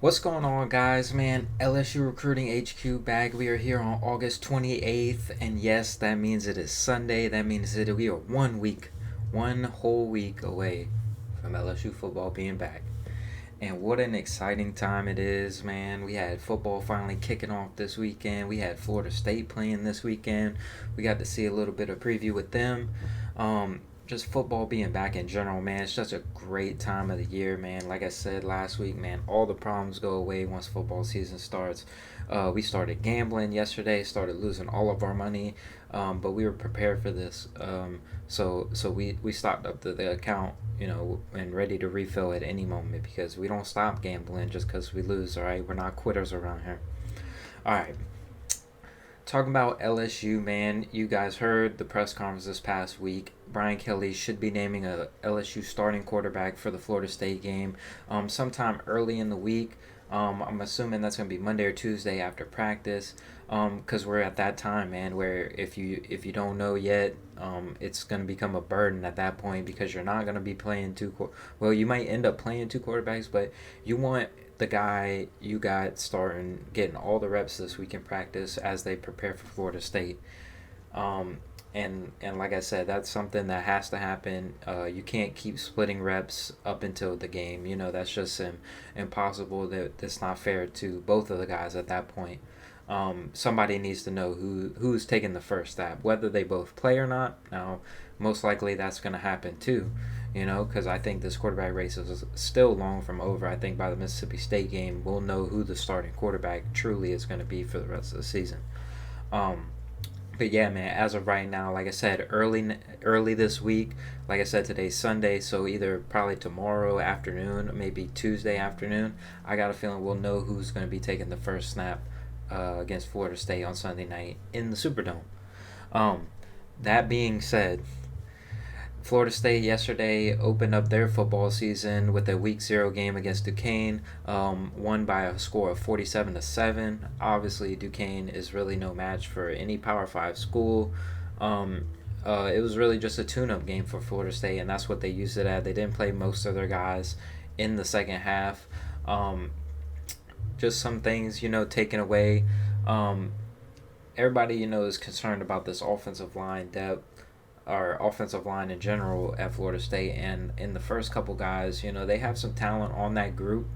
What's going on, guys? Man, LSU Recruiting HQ back. We are here on August 28th, and yes, that means it is Sunday. That means that we are 1 week, one whole week away from LSU football being back. And what an exciting time it is, man. We had football finally kicking off this weekend. We had Florida State playing this weekend. We got to see a little bit of preview with them. Just football being back in general, man. It's such a great time of the year, man. Like I said last week, man, all the problems go away once football season starts. We started gambling yesterday, started losing all of our money, but we were prepared for this. So we stocked up the account, and ready to refill at any moment because we don't stop gambling just because we lose, all right? We're not quitters around here. All right. Talking about LSU, man, you guys heard the press conference this past week. Brian Kelly should be naming a LSU starting quarterback for the Florida State game sometime early in the week. I'm assuming that's going to be Monday or Tuesday after practice, because we're at that time, man, where if you don't know yet, it's going to become a burden at that point because you're not going to be playing well, you might end up playing two quarterbacks, but you want the guy you got starting getting all the reps this week in practice as they prepare for Florida State. And like I said, that's something that has to happen. You can't keep splitting reps up until the game. That's just impossible. That's not fair to both of the guys at that point. Somebody needs to know who's taking the first step, whether they both play or not. Now, most likely that's going to happen too, because I think this quarterback race is still long from over. I think by the Mississippi State game, we'll know who the starting quarterback truly is going to be for the rest of the season. But yeah, man, as of right now, like I said, early this week, like I said, today's Sunday, so either probably tomorrow afternoon, maybe Tuesday afternoon, I got a feeling we'll know who's going to be taking the first snap against Florida State on Sunday night in the Superdome. That being said, Florida State yesterday opened up their football season with a Week 0 game against Duquesne, won by a score of 47-7. Obviously, Duquesne is really no match for any Power 5 school. It was really just a tune-up game for Florida State, and that's what they used it at. They didn't play most of their guys in the second half. Just some things, taken away. Everybody, is concerned about this offensive line depth, or offensive line in general at Florida State, and in the first couple guys, they have some talent on that group.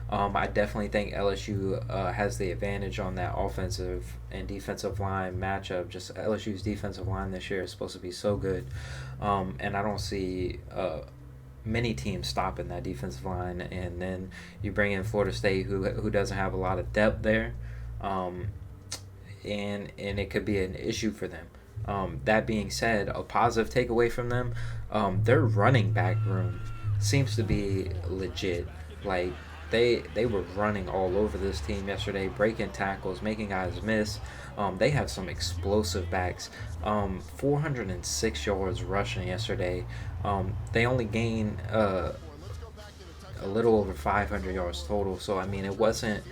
I definitely think LSU has the advantage on that offensive and defensive line matchup. Just LSU's defensive line this year is supposed to be so good, and I don't see many teams stopping that defensive line. And then you bring in Florida State, who doesn't have a lot of depth there, and it could be an issue for them. That being said, a positive takeaway from them, their running back room seems to be legit. Like, they were running all over this team yesterday, breaking tackles, making guys miss. They have some explosive backs. 406 yards rushing yesterday. They only gained a little over 500 yards total. So it wasn't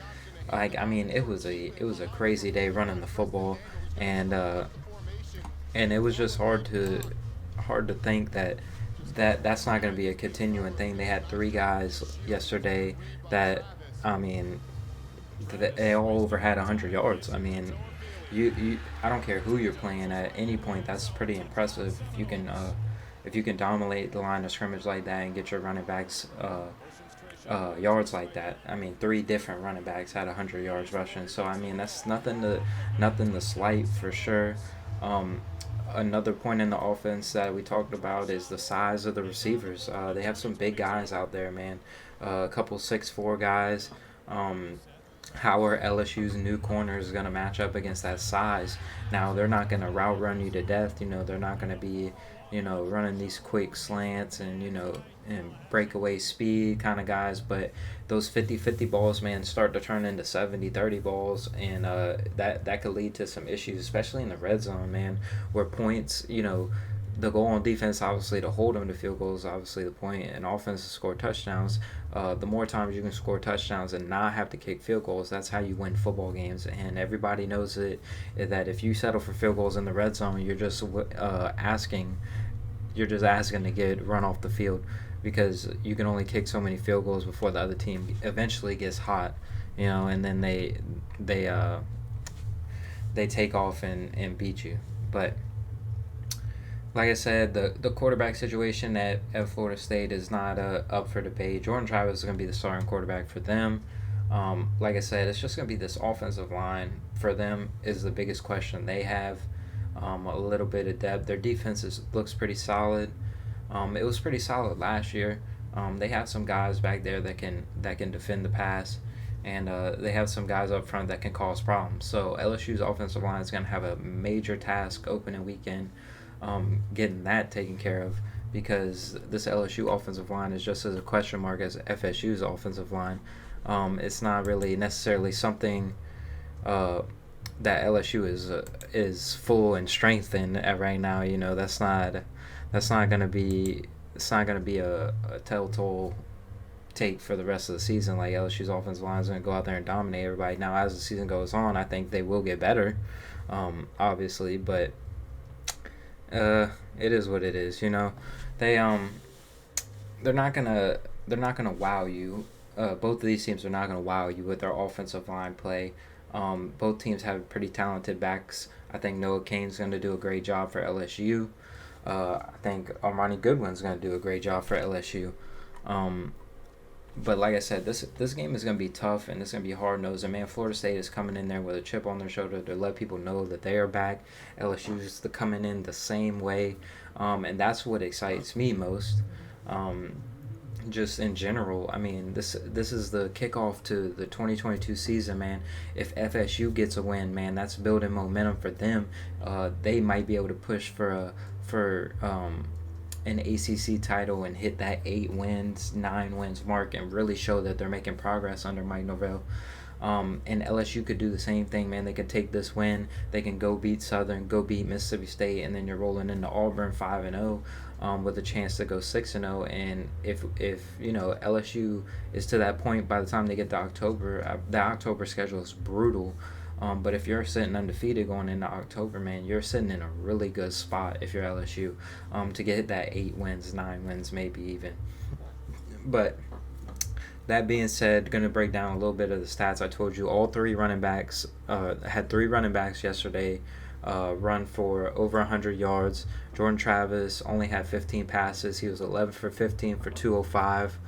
it was a crazy day running the football, and it was just hard to think that's not going to be a continuing thing. They had three guys yesterday that they all over had 100 yards. You I don't care who you're playing at any point. That's pretty impressive if you can dominate the line of scrimmage like that and get your running backs yards like that. Three different running backs had 100 yards rushing. So that's nothing to slight for sure. Another point in the offense that we talked about is the size of the receivers. They have some big guys out there, man. A couple 6'4" guys. How are LSU's new corners going to match up against that size? Now, they're not going to route run you to death. They're not going to be, running these quick slants and breakaway speed kind of guys. But those 50-50 balls, man, start to turn into 70-30 balls. And that could lead to some issues, especially in the red zone, man, where points, the goal on defense, obviously, to hold them to field goals, obviously the point, and offense to score touchdowns. The more times you can score touchdowns and not have to kick field goals, that's how you win football games. And everybody knows that if you settle for field goals in the red zone, you're just asking to get run off the field. because you can only kick so many field goals before the other team eventually gets hot, and then they uh they take off and beat you. But like I said, the quarterback situation at Florida State is not up for debate. Jordan Travis is going to be the starting quarterback for them. Like I said, it's just going to be this offensive line for them is the biggest question they have. A little bit of depth. Their defense looks pretty solid. It was pretty solid last year. They have some guys back there that can defend the pass, and they have some guys up front that can cause problems. So LSU's offensive line is going to have a major task opening weekend, getting that taken care of, because this LSU offensive line is just as a question mark as FSU's offensive line. It's not really necessarily something that LSU is full and strength in right now. That's not gonna be a telltale take for the rest of the season. Like, LSU's offensive line is gonna go out there and dominate everybody. Now, as the season goes on, I think they will get better, obviously, but it is what it is. They they're not gonna wow you. Both of these teams are not gonna wow you with their offensive line play. Both teams have pretty talented backs. I think Noah Kane's going to do a great job for LSU. I think Armani Goodwin's going to do a great job for LSU. But like I said, this game is going to be tough, and it's going to be hard-nosed. And, man, Florida State is coming in there with a chip on their shoulder to let people know that they are back. LSU's coming in the same way, and that's what excites me most. Just in general, I mean, this is the kickoff to the 2022 season, man. If FSU gets a win, man, that's building momentum for them. They might be able to push for an ACC title and hit that 8 wins, 9 wins mark, and really show that they're making progress under Mike Norvell. And LSU could do the same thing, man. They could take this win. They can go beat Southern, go beat Mississippi State, and then you're rolling into Auburn 5-0, with a chance to go 6-0. And if LSU is to that point by the time they get to October, the October schedule is brutal. But if you're sitting undefeated going into October, man, you're sitting in a really good spot if you're LSU, to get that 8 wins, 9 wins, maybe even. But that being said, going to break down a little bit of the stats. I told you all 3 running backs had 3 running backs yesterday run for over 100 yards. Jordan Travis only had 15 passes. He was 11 for 15 for 205.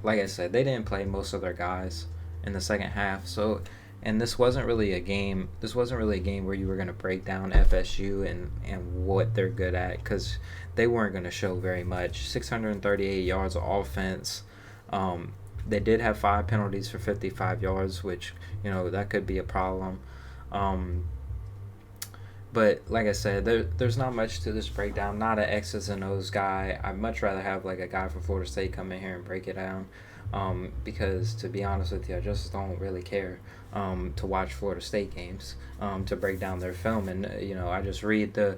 Like I said, they didn't play most of their guys in the second half. So, and this wasn't really a game. This wasn't really a game where you were going to break down FSU and what they're good at, because they weren't going to show very much. 638 yards of offense. They did have 5 penalties for 55 yards, which, that could be a problem. But like I said, there's not much to this breakdown. Not an X's and O's guy. I'd much rather have like a guy from Florida State come in here and break it down. Because to be honest with you, I just don't really care to watch Florida State games, to break down their film, and I just read the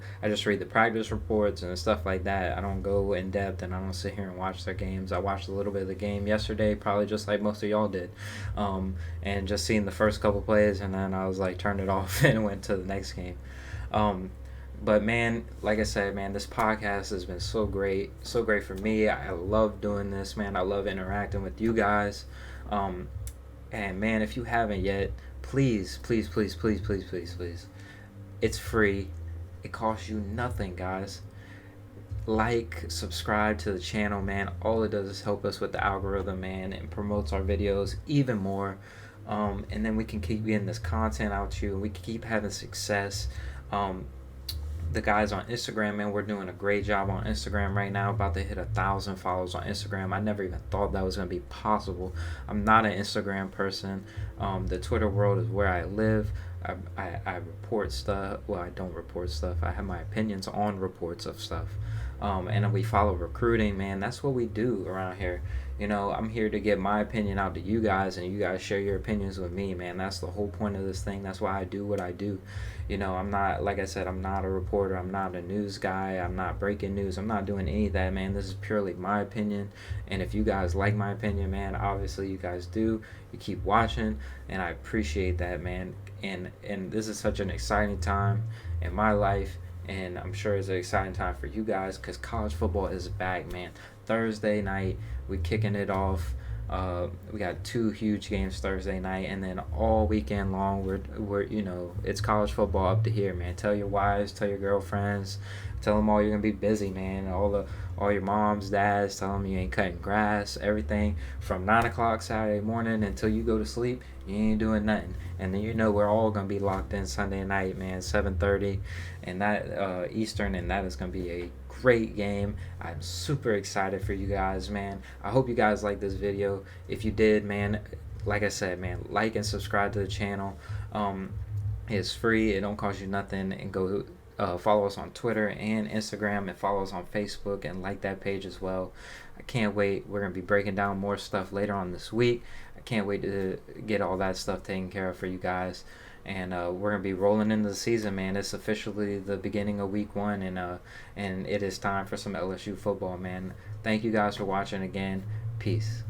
practice reports and stuff like that. I don't go in depth, and I don't sit here and watch their games. I watched a little bit of the game yesterday, probably just like most of y'all did, and just seeing the first couple plays, and then I was like turned it off and went to the next game. But man, like I said, man, this podcast has been so great for me. I love doing this, man. I love interacting with you guys. And man, if you haven't yet, please, it's free. It costs you nothing, guys. Like, subscribe to the channel, man. All it does is help us with the algorithm, man, and promotes our videos even more. And then we can keep getting this content out to you, and we can keep having success. The guys on Instagram, man, we're doing a great job on Instagram right now, about to hit 1,000 followers on Instagram. I never even thought that was going to be possible. I'm not an Instagram person. The Twitter world is where I live. I report stuff. Well, I don't report stuff. I have my opinions on reports of stuff. And we follow recruiting, man. That's what we do around here. I'm here to get my opinion out to you guys, and you guys share your opinions with me, man. That's the whole point of this thing. That's why I do what I do. I'm not, like I said, I'm not a reporter. I'm not a news guy. I'm not breaking news. I'm not doing any of that, man. This is purely my opinion. And if you guys like my opinion, man, obviously you guys do. You keep watching, and I appreciate that, man. And this is such an exciting time in my life. And I'm sure it's an exciting time for you guys, because college football is back, man. Thursday night, we kicking it off. We got two huge games Thursday night, and then all weekend long, we're it's college football up to here, man. Tell your wives, tell your girlfriends, tell them all you're gonna be busy, man. All your moms, dads, tell them you ain't cutting grass, everything from 9 o'clock Saturday morning until you go to sleep. You ain't doing nothing, and then we're all gonna be locked in Sunday night, man. 7:30, and that Eastern, and that is gonna be a great game. I'm super excited for you guys, man. I hope you guys like this video. If you did, man, like I said, man, like and subscribe to the channel. It's free. It don't cost you nothing. And go follow us on Twitter and Instagram, and follow us on Facebook, and like that page as well. I can't wait. We're gonna be breaking down more stuff later on this week. I can't wait to get all that stuff taken care of for you guys. And we're gonna be rolling into the season, man. It's officially the beginning of week 1, and it is time for some LSU football, man. Thank you guys for watching again. Peace.